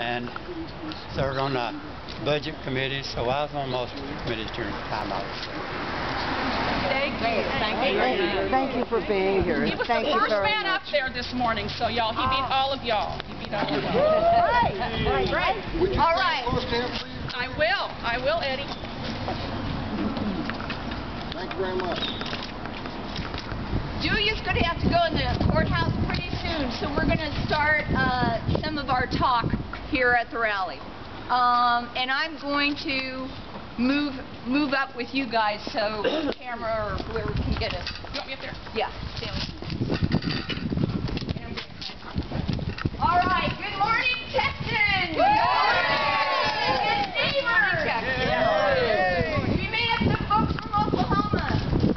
and served on the budget committee, so I was on most committees during the time I was there. Thank you for being here. He was the first man up there this morning, so y'all, he beat all of y'all. He beat all of y'all. Right. Would you All stand right. close to him, please? I will, Eddie. Thank you very much. Julia's going to have to go in the courthouse pretty soon, so we're going to start some of our talk here at the rally. And I'm going to move up with you guys so the camera or whoever can get us. You want me up there? Yeah, stand with me. All right, good morning, Texas! Good neighbors! We may have some folks from Oklahoma,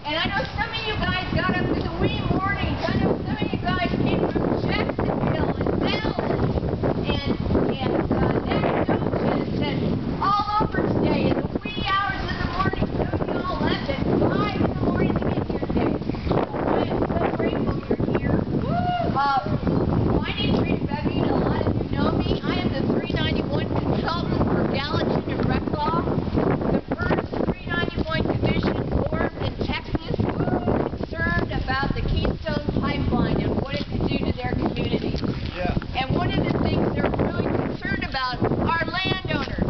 and I know some of you guys got up in the wee mornings. I know some of you guys came from Jacksonville and Dallas and Nacogdoches and all over today in the wee hours of the morning. Some of you all left at 5 in the morning to get here today. So I am so grateful you're here. My name's Rita Bevy, and a lot of you know me. I am the 391 consultant for Gallatin and Reclaw, the first 391 commission formed in Texas, concerned about the Keystone pipeline and what it could do to their community. Yeah. And one of the things they're really concerned about are landowners.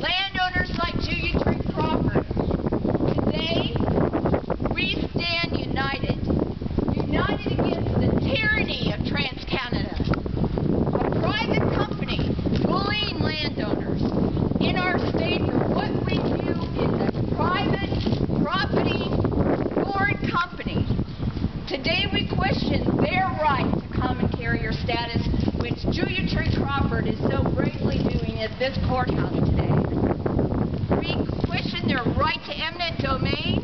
Landowners like Julia Tree Crawford. Today, we stand united. United against the tyranny of TransCanada, a private company bullying landowners in our state for what we view is a private property foreign company. Today we question their right to common carrier status, which Julia Tree Crawford is so bravely doing at this courthouse today. We question their right to eminent domain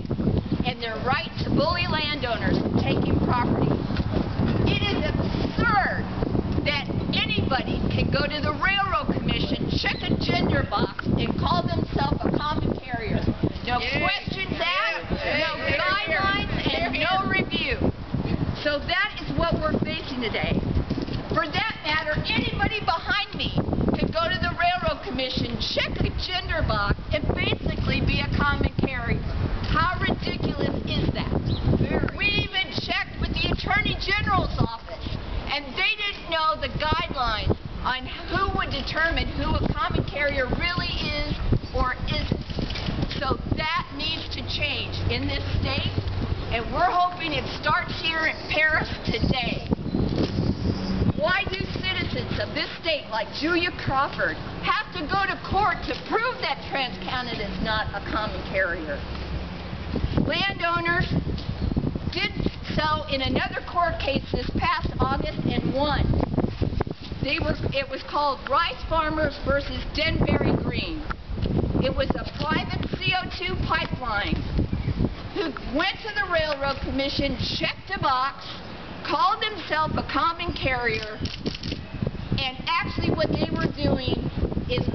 and their right to bully landowners taking property. It is absurd that anybody can go to the Railroad Commission, check a gender box, and call themselves a common carrier. No questions asked, no guidelines, and no review. So that is what we're facing today. For that matter, anybody behind me can go to the Railroad Commission, check a gender box, and basically be a common carrier. How ridiculous is that? We even checked with the Attorney General's office, and they didn't know the guidelines on who would determine who a common carrier really is or isn't. So that needs to change in this state, and we're hoping it starts here in Paris today. Why do citizens of this state, like Julia Crawford, have to go to court to prove that TransCanada is not a common carrier? Landowners did so in another court case this past August and won. It was called Rice Farmers versus Denbury Green. It was a private CO2 pipeline who went to the Railroad Commission, checked a box, called themselves a common carrier, and actually what they were doing is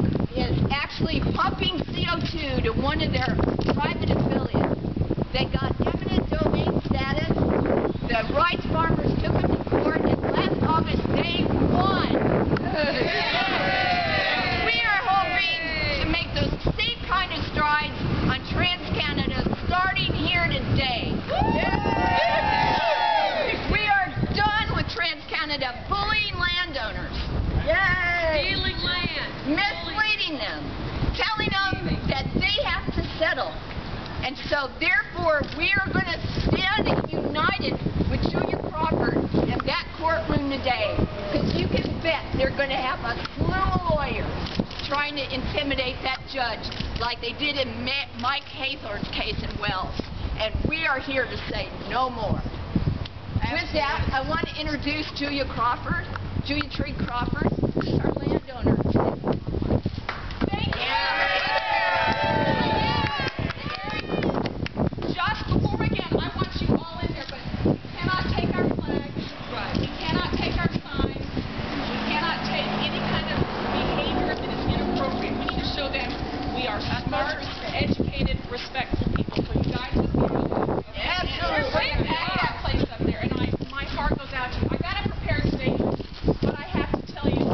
actually pumping CO2 to one of their private affiliates. They got eminent domain status. The Rice Farmers took them to court, and last August they won. We are hoping to make those same kind of strides on TransCanada starting here today. We are done with TransCanada bullying landowners. Stealing land. Misleading them. Telling them that they have to settle. And so, therefore, we are going to stand united with Julia Crawford in that courtroom today. Because you can bet they're going to have a slew of lawyers trying to intimidate that judge like they did in Mike Haythorne's case in Wells. And we are here to say no more. With that, I want to introduce Julia Crawford, Julia Tree Crawford, our landowner. Thank you. Just before we begin, I want you all in there, but we cannot take our flags. Right. We cannot take our signs. We cannot take any kind of behavior that is inappropriate. We need to show them we are smart, educated, respectful people. So you guys would be able to. Absolutely. That place up there, and my heart goes out to you. I got a prepared statement, but I have to tell you,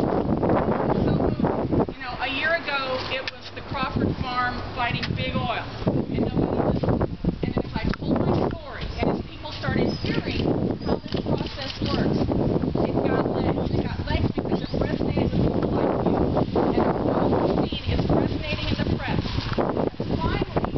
fighting big oil, and nobody listened. And as I told my story, and as people started hearing how this process works, it got legs. It got legs because it resonated with people like you. And what we've seen is resonating in the press. And finally,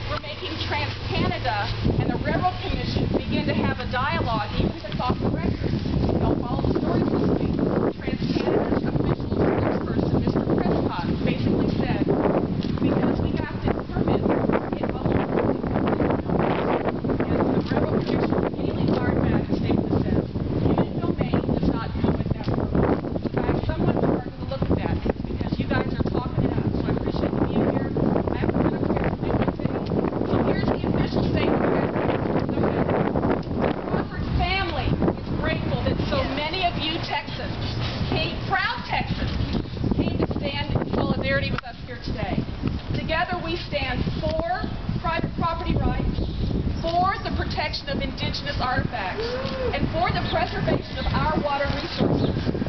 we're making TransCanada and the Railroad Commission begin to have a dialogue, even if it's off the record. Don't follow the story closely. TransCanada's official spokesperson, Mr. Prescott, basically said, because we got this permit, it must be and the Railroad Commission immediately fired back a statement that says, eminent domain does not come with that permit. In fact, someone started to look at that, and it's because you guys are talking it up. So I appreciate you being here. I have to run upstairs to do my thing. So here's the official statement. The Crawford family is grateful that so many of you Texans, proud Texans, came to stand in solidarity with us here today. Together we stand for private property rights, for the protection of indigenous artifacts, and for the preservation of our water resources.